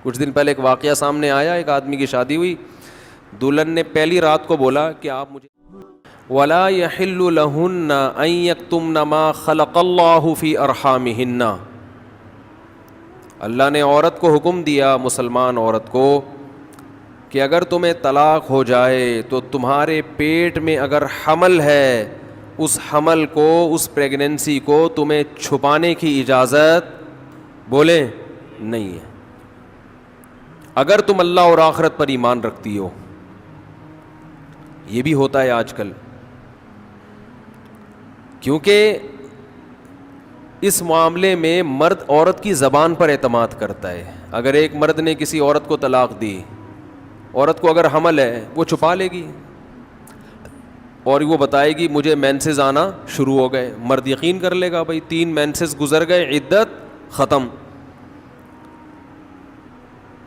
کچھ دن پہلے ایک واقعہ سامنے آیا، ایک آدمی کی شادی ہوئی، دلہن نے پہلی رات کو بولا کہ آپ مجھے وَلَا يَحِلُّ لَهُنَّ أَن يَكْتُمْنَ مَا خَلَقَ اللَّهُ فِي أَرْحَامِهِنَّ، اللہ نے عورت کو حکم دیا، مسلمان عورت کو، کہ اگر تمہیں طلاق ہو جائے تو تمہارے پیٹ میں اگر حمل ہے، اس حمل کو، اس پریگننسی کو تمہیں چھپانے کی اجازت بولیں نہیں ہے، اگر تم اللہ اور آخرت پر ایمان رکھتی ہو۔ یہ بھی ہوتا ہے آج کل، کیونکہ اس معاملے میں مرد عورت کی زبان پر اعتماد کرتا ہے۔ اگر ایک مرد نے کسی عورت کو طلاق دی، عورت کو اگر حمل ہے وہ چھپا لے گی اور وہ بتائے گی مجھے مینسز آنا شروع ہو گئے، مرد یقین کر لے گا، بھائی 3 مینسز گزر گئے، عدت ختم۔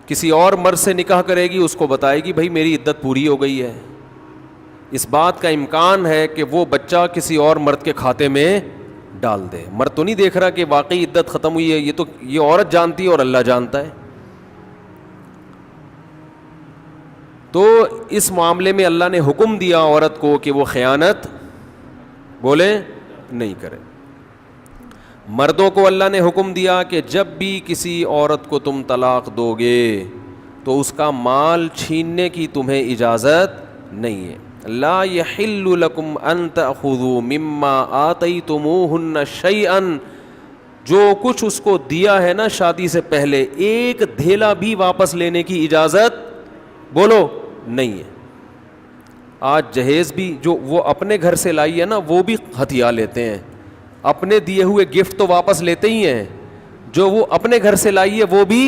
کسی اور مرد سے نکاح کرے گی، اس کو بتائے گی بھائی میری عدت پوری ہو گئی ہے۔ اس بات کا امکان ہے کہ وہ بچہ کسی اور مرد کے کھاتے میں ڈال دے۔ مرد تو نہیں دیکھ رہا کہ واقعی عدت ختم ہوئی ہے، یہ عورت جانتی ہے اور اللہ جانتا ہے۔ تو اس معاملے میں اللہ نے حکم دیا عورت کو کہ وہ خیانت بولے نہیں کرے۔ مردوں کو اللہ نے حکم دیا کہ جب بھی کسی عورت کو تم طلاق دو گے تو اس کا مال چھیننے کی تمہیں اجازت نہیں ہے۔ لا يحل لكم ان تأخذوا مما آتيتموهن شيئا، جو کچھ اس کو دیا ہے نا شادی سے پہلے، ایک دھیلا بھی واپس لینے کی اجازت بولو نہیں ہے۔ آج جہیز بھی جو وہ اپنے گھر سے لائی ہے نا وہ بھی ہتھیا لیتے ہیں، اپنے دیے ہوئے گفٹ تو واپس لیتے ہی ہیں، جو وہ اپنے گھر سے لائی ہے وہ بھی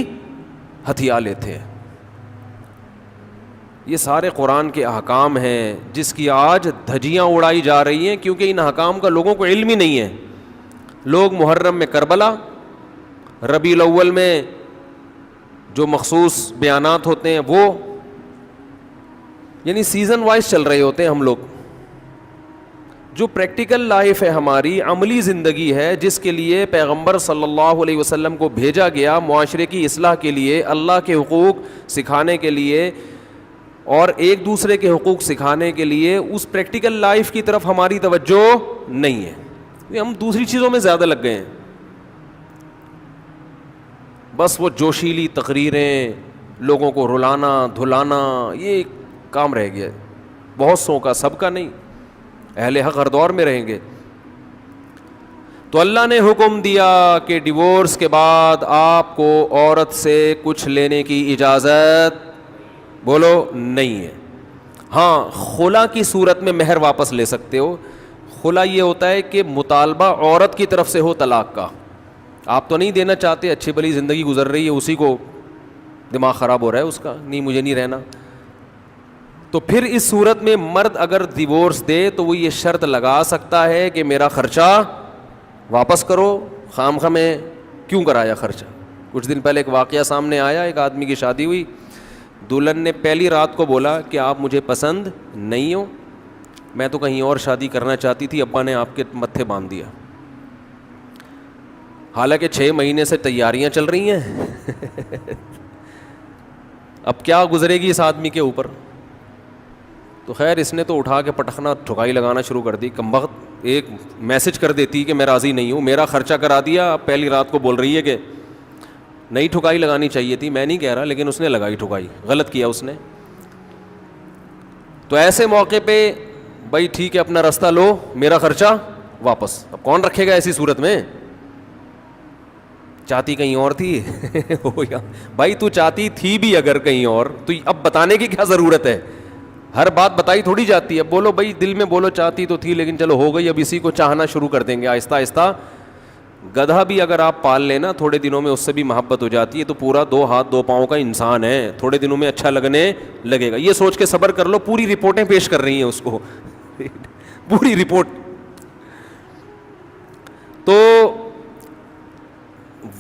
ہتھیا لیتے ہیں۔ یہ سارے قرآن کے احکام ہیں جس کی آج دھجیاں اڑائی جا رہی ہیں، کیونکہ ان احکام کا لوگوں کو علم ہی نہیں ہے۔ لوگ محرم میں کربلا، ربیع الاول میں جو مخصوص بیانات ہوتے ہیں وہ، یعنی سیزن وائز چل رہے ہوتے ہیں ہم لوگ۔ جو پریکٹیکل لائف ہے ہماری، عملی زندگی ہے، جس کے لیے پیغمبر صلی اللہ علیہ وسلم کو بھیجا گیا معاشرے کی اصلاح کے لیے، اللہ کے حقوق سکھانے کے لیے اور ایک دوسرے کے حقوق سکھانے کے لیے، اس پریکٹیکل لائف کی طرف ہماری توجہ نہیں ہے، ہم دوسری چیزوں میں زیادہ لگ گئے ہیں۔ بس وہ جوشیلی تقریریں، لوگوں کو رلانا دھلانا، یہ کام رہ گیا ہے بہت سو کا، سب کا نہیں۔ اہل حق ہر دور میں رہیں گے۔ تو اللہ نے حکم دیا کہ ڈیورس کے بعد آپ کو عورت سے کچھ لینے کی اجازت بولو نہیں ہے۔ ہاں، خلا کی صورت میں مہر واپس لے سکتے ہو۔ خلا یہ ہوتا ہے کہ مطالبہ عورت کی طرف سے ہو طلاق کا، آپ تو نہیں دینا چاہتے، اچھی بھلی زندگی گزر رہی ہے، اسی کو دماغ خراب ہو رہا ہے اس کا، نہیں مجھے نہیں رہنا، تو پھر اس صورت میں مرد اگر ڈیورس دے تو وہ یہ شرط لگا سکتا ہے کہ میرا خرچہ واپس کرو، خام خواہ میں کیوں کرایا خرچہ۔ کچھ دن پہلے ایک واقعہ سامنے آیا، ایک آدمی کی شادی ہوئی، دلہن نے پہلی رات کو بولا کہ آپ مجھے پسند نہیں ہو، میں تو کہیں اور شادی کرنا چاہتی تھی، ابا نے آپ کے متھے باندھ دیا۔ حالانکہ 6 مہینے سے تیاریاں چل رہی ہیں اب کیا گزرے گی اس آدمی کے اوپر؟ تو خیر اس نے تو اٹھا کے پٹخنا ٹھکائی لگانا شروع کر دی، کمبخت ایک میسج کر دیتی کہ میں راضی نہیں ہوں، میرا خرچہ کرا دیا، اب پہلی رات کو بول رہی ہے کہ نئی ٹھکائی لگانی چاہیے تھی، میں نہیں کہہ رہا، لیکن اس نے لگائی ٹھکائی، غلط کیا اس نے۔ تو ایسے موقع پہ بھائی ٹھیک ہے اپنا راستہ لو، میرا خرچہ واپس۔ اب کون رکھے گا ایسی صورت میں؟ چاہتی کہیں اور تھی بھائی تو چاہتی تھی بھی اگر کہیں اور، تو اب بتانے کی کیا ضرورت ہے؟ ہر بات بتائی تھوڑی جاتی ہے، بولو بھائی دل میں بولو چاہتی تو تھی لیکن چلو ہو گئی، اب اسی کو چاہنا شروع کر دیں گے آہستہ آہستہ۔ گدھا بھی اگر آپ پال لینا تھوڑے دنوں میں اس سے بھی محبت ہو جاتی ہے، تو پورا 2 ہاتھ 2 پاؤں کا انسان ہے، تھوڑے دنوں میں اچھا لگنے لگے گا، یہ سوچ کے صبر کر لو۔ پوری رپورٹیں پیش کر رہی ہیں اس کو پوری رپورٹ۔ تو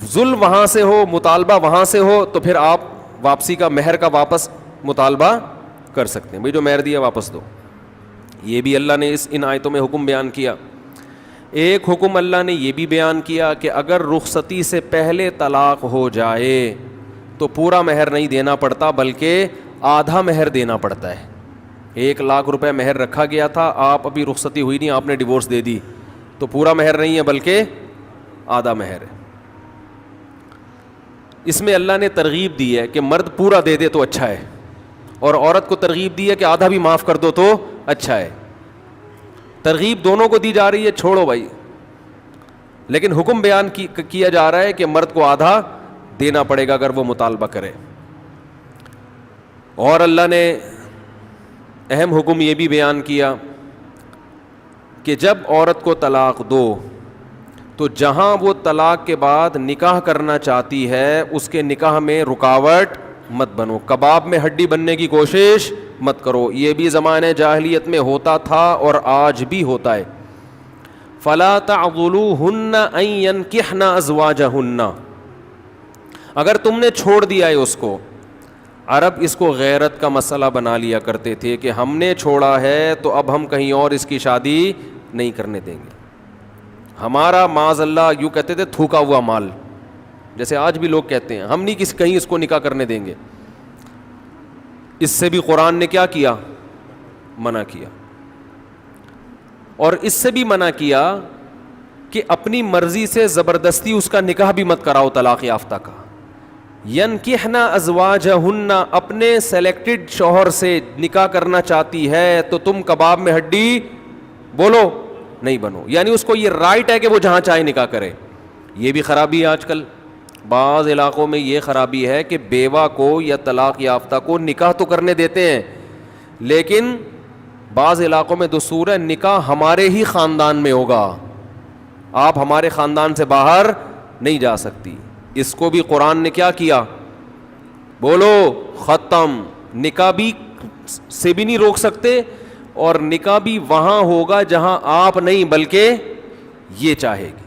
ظلم وہاں سے ہو، مطالبہ وہاں سے ہو، تو پھر آپ واپسی کا، مہر کا واپس مطالبہ کر سکتے ہیں، بھائی جو مہر دیا واپس دو۔ یہ بھی اللہ نے ان آیتوں میں حکم بیان کیا۔ ایک حکم اللہ نے یہ بھی بیان کیا کہ اگر رخصتی سے پہلے طلاق ہو جائے تو پورا مہر نہیں دینا پڑتا بلکہ آدھا مہر دینا پڑتا ہے. 1,00,000 روپے مہر رکھا گیا تھا, آپ ابھی رخصتی ہوئی نہیں, آپ نے ڈیورس دے دی, تو پورا مہر نہیں ہے بلکہ آدھا مہر ہے. اس میں اللہ نے ترغیب دی ہے کہ مرد پورا دے دے تو اچھا ہے, اور عورت کو ترغیب دی ہے کہ آدھا بھی معاف کر دو تو اچھا ہے. ترغیب دونوں کو دی جا رہی ہے, چھوڑو بھائی, لیکن حکم بیان کیا جا رہا ہے کہ مرد کو آدھا دینا پڑے گا اگر وہ مطالبہ کرے. اور اللہ نے اہم حکم یہ بھی بیان کیا کہ جب عورت کو طلاق دو تو جہاں وہ طلاق کے بعد نکاح کرنا چاہتی ہے اس کے نکاح میں رکاوٹ مت بنو, کباب میں ہڈی بننے کی کوشش مت کرو. یہ بھی زمانے جاہلیت میں ہوتا تھا اور آج بھی ہوتا ہے. فلا تعضلوهن ان ينكحن ازواجهن, اگر تم نے چھوڑ دیا ہے اس کو. عرب اس کو غیرت کا مسئلہ بنا لیا کرتے تھے کہ ہم نے چھوڑا ہے تو اب ہم کہیں اور اس کی شادی نہیں کرنے دیں گے. ہمارا معاذ اللہ یوں کہتے تھے تھوکا ہوا مال, جیسے آج بھی لوگ کہتے ہیں ہم نہیں کہیں اس کو نکاح کرنے دیں گے. اس سے بھی قرآن نے کیا کیا, منع کیا. اور اس سے بھی منع کیا کہ اپنی مرضی سے زبردستی اس کا نکاح بھی مت کراؤ طلاق یافتہ کا. ینکحن ازواجہن, اپنے سلیکٹڈ شوہر سے نکاح کرنا چاہتی ہے تو تم کباب میں ہڈی بولو نہیں بنو, یعنی اس کو یہ رائٹ ہے کہ وہ جہاں چاہے نکاح کرے. یہ بھی خرابی ہے آج کل بعض علاقوں میں, یہ خرابی ہے کہ بیوہ کو یا طلاق یافتہ کو نکاح تو کرنے دیتے ہیں, لیکن بعض علاقوں میں دستور ہے نکاح ہمارے ہی خاندان میں ہوگا, آپ ہمارے خاندان سے باہر نہیں جا سکتی. اس کو بھی قرآن نے کیا کیا, بولو ختم. نکاح بھی سے بھی نہیں روک سکتے, اور نکاح بھی وہاں ہوگا جہاں آپ نہیں بلکہ یہ چاہے گی.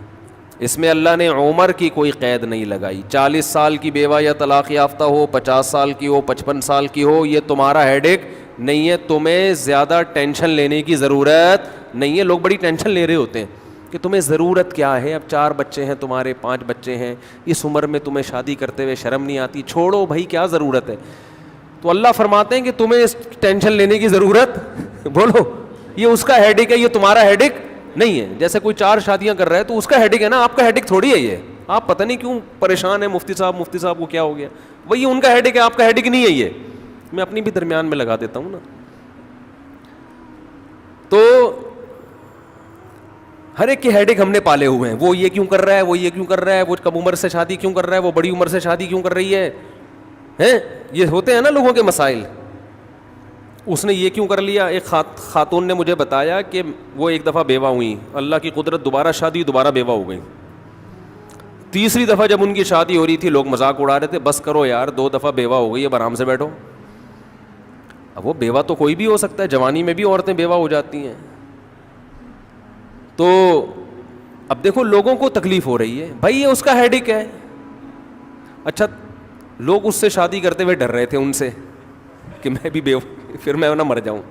اس میں اللہ نے عمر کی کوئی قید نہیں لگائی. 40 سال کی بیوہ یا طلاق یافتہ ہو, 50 سال کی ہو, 55 سال کی ہو, یہ تمہارا ہیڈ ایک نہیں ہے. تمہیں زیادہ ٹینشن لینے کی ضرورت نہیں ہے. لوگ بڑی ٹینشن لے رہے ہوتے ہیں کہ تمہیں ضرورت کیا ہے, اب 4 بچے ہیں تمہارے, 5 بچے ہیں, اس عمر میں تمہیں شادی کرتے ہوئے شرم نہیں آتی. چھوڑو بھائی, کیا ضرورت ہے. تو اللہ فرماتے ہیں کہ تمہیں اس ٹینشن لینے کی ضرورت بولو یہ اس کا ہیڈ ایک ہے, یہ تمہارا ہیڈ ایک نہیں ہے. جیسے کوئی 4 شادیاں کر رہا ہے تو اس کا ہیڈ ایک ہے نا, آپ کا ہیڈ ایک تھوڑی ہے یہ. آپ پتہ نہیں کیوں پریشان ہیں, مفتی صاحب کو کیا ہو گیا, وہی ان کا ہیڈ ایک ہے, آپ کا ہیڈ ایک نہیں ہے. یہ میں اپنی بھی درمیان میں لگا دیتا ہوں نا. تو ہر ایک کے ہیڈ ایک ہم نے پالے ہوئے ہیں, وہ یہ کیوں کر رہا ہے, وہ یہ کیوں کر رہا ہے, وہ کم عمر سے شادی کیوں کر رہا ہے, وہ بڑی عمر سے شادی کیوں کر رہی ہے, یہ ہوتے ہیں نا لوگوں کے مسائل. اس نے یہ کیوں کر لیا. ایک خاتون نے مجھے بتایا کہ وہ ایک دفعہ بیوہ ہوئی, اللہ کی قدرت دوبارہ شادی, دوبارہ بیوہ ہو گئی. تیسری دفعہ جب ان کی شادی ہو رہی تھی لوگ مذاق اڑا رہے تھے, بس کرو یار 2 دفعہ بیوہ ہو گئی, اب آرام سے بیٹھو. اب وہ بیوہ تو کوئی بھی ہو سکتا ہے, جوانی میں بھی عورتیں بیوہ ہو جاتی ہیں. تو اب دیکھو لوگوں کو تکلیف ہو رہی ہے, بھائی یہ اس کا ہیڈ ایک ہے. اچھا لوگ اس سے شادی کرتے ہوئے ڈر رہے تھے ان سے کہ میں بھی بیوہ, پھر میں نہ مر جاؤں.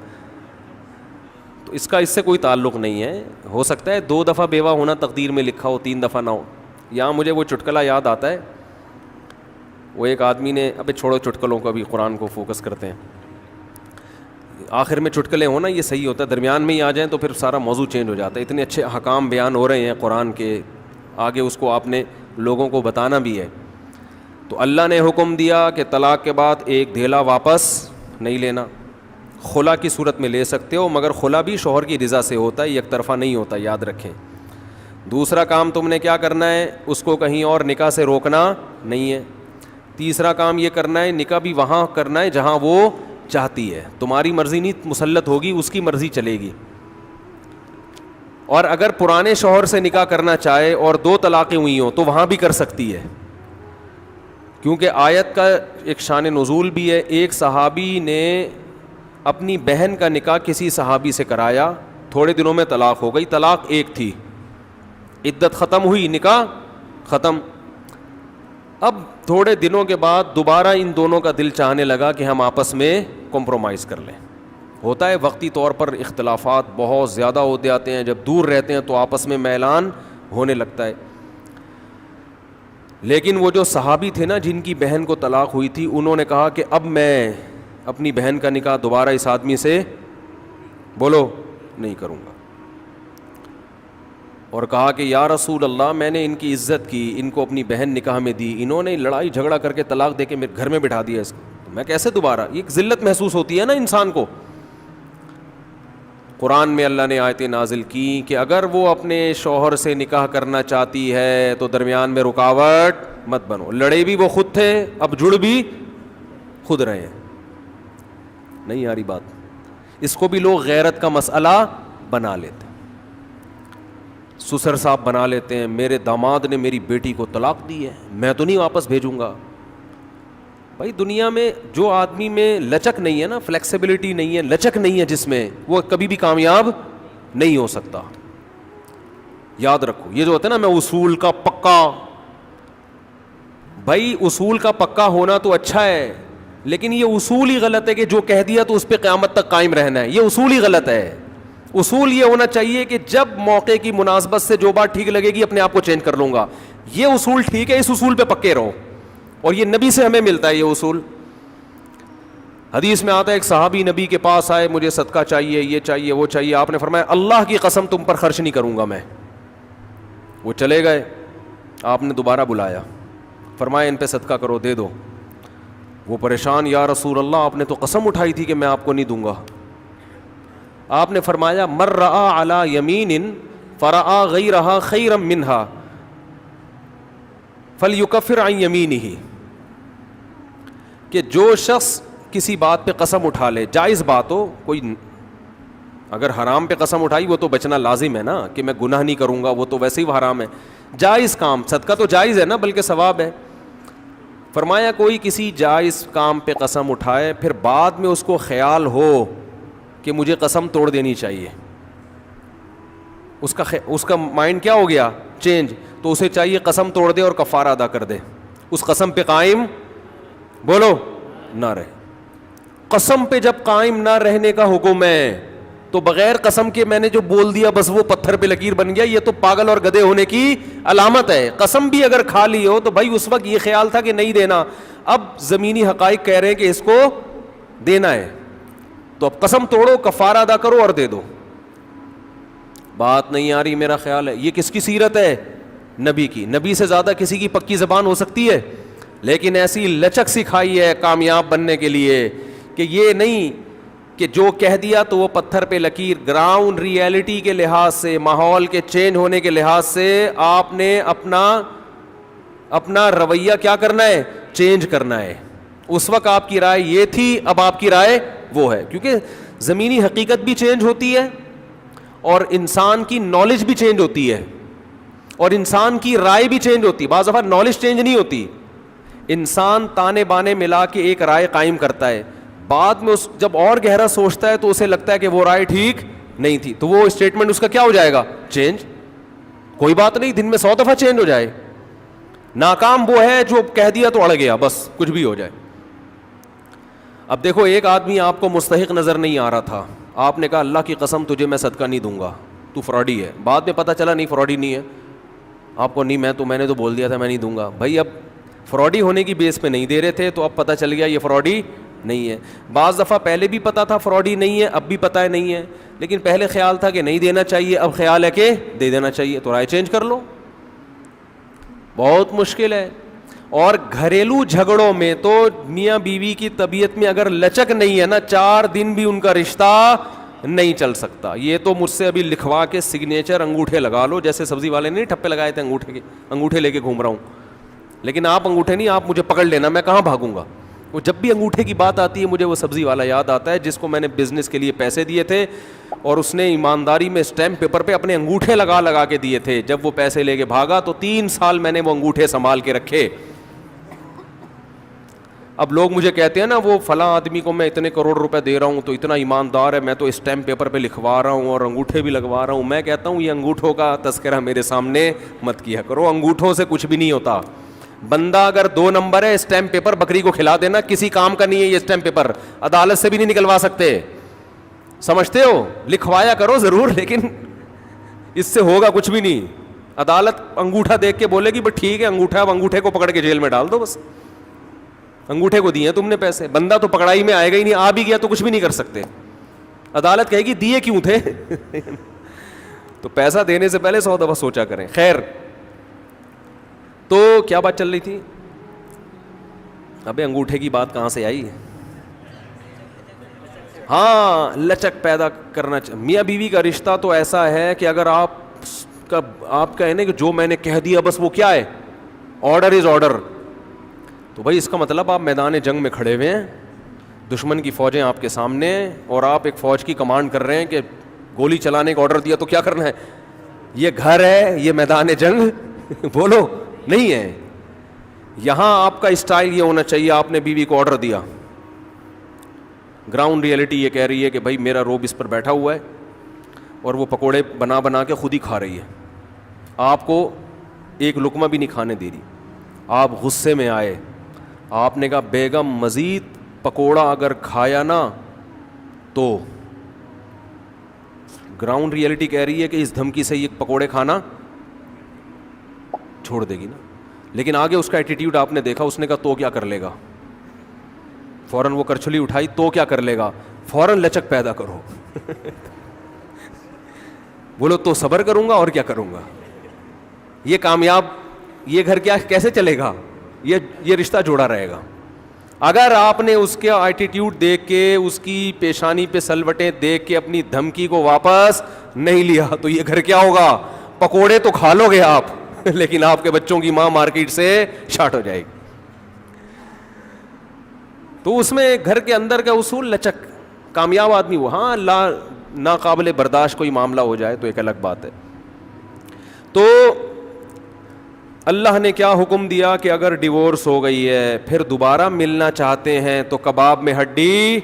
تو اس سے کوئی تعلق نہیں ہے. ہو سکتا ہے 2 دفعہ بیوہ ہونا تقدیر میں لکھا ہو, 3 دفعہ نہ ہو. یہاں مجھے وہ چٹکلا یاد آتا ہے, وہ ایک آدمی نے, ابے چھوڑو چٹکلوں کو, ابھی قرآن کو فوکس کرتے ہیں. آخر میں چٹکلے ہونا یہ صحیح ہوتا ہے, درمیان میں ہی آ جائیں تو پھر سارا موضوع چینج ہو جاتا ہے. اتنے اچھے احکام بیان ہو رہے ہیں قرآن کے, آگے اس کو آپ نے لوگوں کو بتانا بھی ہے. تو اللہ نے حکم دیا کہ طلاق کے بعد ایک دھیلا واپس نہیں لینا. خلا کی صورت میں لے سکتے ہو, مگر خلا بھی شوہر کی رضا سے ہوتا ہے, یک طرفہ نہیں ہوتا, یاد رکھیں. دوسرا کام تم نے کیا کرنا ہے, اس کو کہیں اور نکاح سے روکنا نہیں ہے. تیسرا کام یہ کرنا ہے, نکاح بھی وہاں کرنا ہے جہاں وہ چاہتی ہے. تمہاری مرضی نہیں مسلط ہوگی, اس کی مرضی چلے گی. اور اگر پرانے شوہر سے نکاح کرنا چاہے اور 2 طلاقیں ہوئی ہوں تو وہاں بھی کر سکتی ہے, کیونکہ آیت کا ایک شان نزول بھی ہے. ایک صحابی نے اپنی بہن کا نکاح کسی صحابی سے کرایا, تھوڑے دنوں میں طلاق ہو گئی. طلاق ایک تھی, عدت ختم ہوئی, نکاح ختم. اب تھوڑے دنوں کے بعد دوبارہ ان دونوں کا دل چاہنے لگا کہ ہم آپس میں کمپرومائز کر لیں. ہوتا ہے وقتی طور پر اختلافات بہت زیادہ ہوتے آتے ہیں, جب دور رہتے ہیں تو آپس میں میلان ہونے لگتا ہے. لیکن وہ جو صحابی تھے نا جن کی بہن کو طلاق ہوئی تھی، انہوں نے کہا کہ اب میں اپنی بہن کا نکاح دوبارہ اس آدمی سے بولو نہیں کروں گا، اور کہا کہ یا رسول اللہ میں نے ان کی عزت کی، ان کو اپنی بہن نکاح میں دی، انہوں نے لڑائی جھگڑا کر کے طلاق دے کے میرے گھر میں بٹھا دیا اس کو، تو میں کیسے دوبارہ، یہ ایک ذلت محسوس ہوتی ہے نا انسان کو۔ قرآن میں اللہ نے آیتیں نازل کی کہ اگر وہ اپنے شوہر سے نکاح کرنا چاہتی ہے تو درمیان میں رکاوٹ مت بنو، لڑے بھی وہ خود تھے، اب جڑ بھی خود رہے ہیں۔ نہیں آ رہی بات؟ اس کو بھی لوگ غیرت کا مسئلہ بنا لیتے، سسر صاحب بنا لیتے ہیں، میرے داماد نے میری بیٹی کو طلاق دی ہے، میں تو نہیں واپس بھیجوں گا۔ بھائی دنیا میں جو آدمی میں لچک نہیں ہے نا، فلیکسیبلٹی نہیں ہے، لچک نہیں ہے جس میں، وہ کبھی بھی کامیاب نہیں ہو سکتا۔ یاد رکھو یہ جو ہوتا ہے نا میں اصول کا پکا، بھائی اصول کا پکا ہونا تو اچھا ہے، لیکن یہ اصول ہی غلط ہے کہ جو کہہ دیا تو اس پہ قیامت تک قائم رہنا ہے، یہ اصول ہی غلط ہے۔ اصول یہ ہونا چاہیے کہ جب موقع کی مناسبت سے جو بات ٹھیک لگے گی اپنے آپ کو چینج کر لوں گا، یہ اصول ٹھیک ہے، اس اصول پہ پکے رہو، اور یہ نبی سے ہمیں ملتا ہے یہ اصول۔ حدیث میں آتا ہے ایک صحابی نبی کے پاس آئے، مجھے صدقہ چاہیے، یہ چاہیے، وہ چاہیے، آپ نے فرمایا اللہ کی قسم تم پر خرچ نہیں کروں گا میں۔ وہ چلے گئے، آپ نے دوبارہ بلایا، فرمایا ان پہ صدقہ کرو، دے دو۔ وہ پریشان، یا رسول اللہ آپ نے تو قسم اٹھائی تھی کہ میں آپ کو نہیں دوں گا۔ آپ نے فرمایا من رأى علی یمین فرأى غیرہا خیرا منہا فلیکفر عن یمینہ، کہ جو شخص کسی بات پہ قسم اٹھا لے، جائز بات ہو، کوئی اگر حرام پہ قسم اٹھائی وہ تو بچنا لازم ہے نا، کہ میں گناہ نہیں کروں گا، وہ تو ویسے ہی حرام ہے، جائز کام، صدقہ تو جائز ہے نا، بلکہ ثواب ہے۔ فرمایا کوئی کسی جائز کام پہ قسم اٹھائے، پھر بعد میں اس کو خیال ہو کہ مجھے قسم توڑ دینی چاہیے، اس کا مائنڈ کیا ہو گیا؟ چینج، تو اسے چاہیے قسم توڑ دے اور کفارہ ادا کر دے، اس قسم پہ قائم بولو نہ رہے۔ قسم پہ جب قائم نہ رہنے کا حکم ہے تو بغیر قسم کے میں نے جو بول دیا بس وہ پتھر پہ لکیر بن گیا، یہ تو پاگل اور گدھے ہونے کی علامت ہے۔ قسم بھی اگر کھا لی ہو تو بھائی اس وقت یہ خیال تھا کہ نہیں دینا، اب زمینی حقائق کہہ رہے ہیں کہ اس کو دینا ہے، تو اب قسم توڑو، کفارہ ادا کرو اور دے دو۔ بات نہیں آ رہی میرا خیال ہے؟ یہ کس کی سیرت ہے؟ نبی کی۔ نبی سے زیادہ کسی کی پکی زبان ہو سکتی ہے؟ لیکن ایسی لچک سکھائی ہے کامیاب بننے کے لیے کہ یہ نہیں کہ جو کہہ دیا تو وہ پتھر پہ لکیر، گراؤنڈ ریئلٹی کے لحاظ سے، ماحول کے چینج ہونے کے لحاظ سے آپ نے اپنا رویہ کیا کرنا ہے؟ چینج کرنا ہے۔ اس وقت آپ کی رائے یہ تھی، اب آپ کی رائے وہ ہے، کیونکہ زمینی حقیقت بھی چینج ہوتی ہے اور انسان کی نالج بھی چینج ہوتی ہے اور انسان کی رائے بھی چینج ہوتی ہے۔ بعض دفعہ نالج چینج نہیں ہوتی، انسان تانے بانے ملا کے ایک رائے قائم کرتا ہے، بعد میں جب اور گہرا سوچتا ہے تو اسے لگتا ہے کہ وہ رائے ٹھیک نہیں تھی، تو وہ اسٹیٹمنٹ اس کا کیا ہو جائے گا؟ چینج۔ کوئی بات نہیں، دن میں 100 دفعہ چینج ہو جائے۔ ناکام وہ ہے جو کہہ دیا تو اڑ گیا، بس کچھ بھی ہو جائے۔ اب دیکھو ایک آدمی آپ کو مستحق نظر نہیں آ رہا تھا، آپ نے کہا اللہ کی قسم تجھے میں صدقہ نہیں دوں گا، تو فراڈی ہے۔ بعد میں پتہ چلا نہیں فراڈی نہیں ہے، آپ کو نہیں، میں نے تو بول دیا تھا میں نہیں دوں گا۔ بھائی اب فراڈی ہونے کی بیس پہ نہیں دے رہے تھے تو اب پتہ چل گیا یہ فراڈی نہیں ہے۔ بعض دفعہ پہلے بھی پتا تھا فراڈی نہیں ہے، اب بھی پتہ ہے نہیں ہے، لیکن پہلے خیال تھا کہ نہیں دینا چاہیے، اب خیال ہے کہ دے دینا چاہیے، تو رائے چینج کر لو۔ بہت مشکل ہے۔ اور گھریلو جھگڑوں میں تو میاں بیوی کی طبیعت میں اگر لچک نہیں ہے نا، 4 دن بھی ان کا رشتہ نہیں چل سکتا۔ یہ تو مجھ سے ابھی لکھوا کے سگنیچر انگوٹھے لگا لو، جیسے سبزی والے نے ٹھپے لگائے تھے انگوٹھے لے کے گھوم رہا ہوں، لیکن آپ انگوٹھے نہیں، آپ مجھے پکڑ لینا، میں کہاں بھاگوں گا۔ وہ جب بھی انگوٹھے کی بات آتی ہے مجھے وہ سبزی والا یاد آتا ہے جس کو میں نے بزنس کے لیے پیسے دیے تھے اور اس نے ایمانداری میں اسٹیمپ پیپر پہ اپنے انگوٹھے لگا کے دیے تھے۔ جب وہ پیسے لے کے بھاگا تو 3 سال میں نے وہ انگوٹھے سنبھال کے رکھے۔ اب لوگ مجھے کہتے ہیں نا وہ فلاں آدمی کو میں اتنے کروڑ روپے دے رہا ہوں تو اتنا ایماندار ہے، میں تو اسٹیمپ پیپر پہ لکھوا رہا ہوں اور انگوٹھے بھی لگوا رہا ہوں۔ میں کہتا ہوں یہ انگوٹھوں کا تذکرہ میرے سامنے مت کیا کرو، انگوٹھوں سے کچھ بھی نہیں ہوتا۔ بندہ اگر 2 نمبر ہے، اسٹیمپ پیپر بکری کو کھلا دینا، کسی کام کا نہیں ہے یہ اسٹیمپ پیپر، عدالت سے بھی نہیں نکلوا سکتے، سمجھتے ہو؟ لکھوایا کرو ضرور لیکن اس سے ہوگا کچھ بھی نہیں، عدالت انگوٹھا دیکھ کے بولے گی بس ٹھیک ہے انگوٹھا، اب انگوٹھے کو پکڑ کے جیل میں ڈال دو، بس انگوٹھے کو دیے تم نے پیسے، بندہ تو پکڑائی میں آئے گا ہی نہیں، آ بھی گیا تو کچھ بھی نہیں کر سکتے. عدالت کہے گی دیے کیوں تھے. تو پیسہ دینے سے پہلے 100 دفعہ سوچا کریں. خیر، تو کیا بات چل رہی تھی؟ ابے انگوٹھے کی بات کہاں سے آئی؟ ہاں، لچک پیدا کرنا میاں بیوی کا رشتہ تو ایسا ہے کہ اگر آپ کا ہے نا کہ جو میں نے کہہ دیا بس وہ کیا ہے، آرڈر از آرڈر. تو بھائی اس کا مطلب آپ میدان جنگ میں کھڑے ہوئے ہیں، دشمن کی فوجیں آپ کے سامنے ہیں، اور آپ ایک فوج کی کمانڈ کر رہے ہیں کہ گولی چلانے کا آرڈر دیا تو کیا کرنا ہے؟ یہ گھر ہے، یہ میدان جنگ بولو نہیں ہے. یہاں آپ کا اسٹائل یہ ہونا چاہیے، آپ نے بیوی کو آرڈر دیا، گراؤنڈ ریئلٹی یہ کہہ رہی ہے کہ بھائی میرا روب اس پر بیٹھا ہوا ہے اور وہ پکوڑے بنا بنا کے خود ہی کھا رہی ہے، آپ کو ایک لقمہ بھی نہیں کھانے دے رہی. آپ غصے میں آئے، آپ نے کہا بیگم مزید پکوڑا اگر کھایا نا تو گراؤنڈ ریئلٹی کہہ رہی ہے کہ اس دھمکی سے یہ پکوڑے کھانا چھوڑ دے گی نا. لیکن آگے اس کا ایٹیٹیوڈ آپ نے دیکھا، اس نے کہا تو کیا کر لے گا، فوراً وہ کرچھلی اٹھائی، تو کیا کر لے گا، فوراً لچک پیدا کرو. بولو تو صبر کروں گا اور کیا کروں گا. یہ کامیاب، یہ گھر کیا کیسے چلے گا، یہ رشتہ جوڑا رہے گا. اگر آپ نے اس کا ایٹیٹیوڈ دیکھ کے، اس کی پیشانی پہ سلوٹیں دیکھ کے اپنی دھمکی کو واپس نہیں لیا تو یہ گھر کیا ہوگا، پکوڑے تو کھا لو گے آپ لیکن آپ کے بچوں کی ماں مارکیٹ سے شارٹ ہو جائے گی. تو اس میں گھر کے اندر کا اصول لچک. کامیاب آدمی وہ، ہاں ناقابل برداشت کوئی معاملہ ہو جائے تو ایک الگ بات ہے. تو اللہ نے کیا حکم دیا کہ اگر ڈیورس ہو گئی ہے پھر دوبارہ ملنا چاہتے ہیں تو کباب میں ہڈی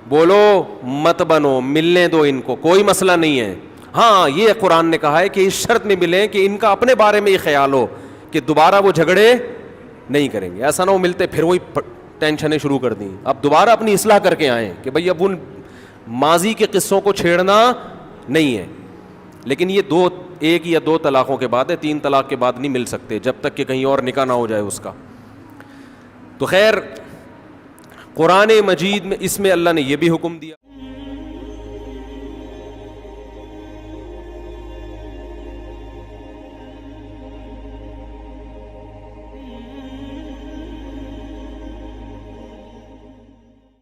بولو مت بنو، ملنے دو ان کو، کوئی مسئلہ نہیں ہے. ہاں یہ قرآن نے کہا ہے کہ اس شرط میں ملیں کہ ان کا اپنے بارے میں یہ خیال ہو کہ دوبارہ وہ جھگڑے نہیں کریں گے. ایسا نہ ہو ملتے پھر وہی ٹینشنیں شروع کر دیں. اب دوبارہ اپنی اصلاح کر کے آئیں کہ بھئی اب ان ماضی کے قصوں کو چھیڑنا نہیں ہے. لیکن یہ ایک یا دو طلاقوں کے بعد ہے، 3 طلاق کے بعد نہیں مل سکتے جب تک کہ کہیں اور نکاح نہ ہو جائے اس کا. تو خیر، قرآن مجید میں اس میں اللہ نے یہ بھی حکم دیا.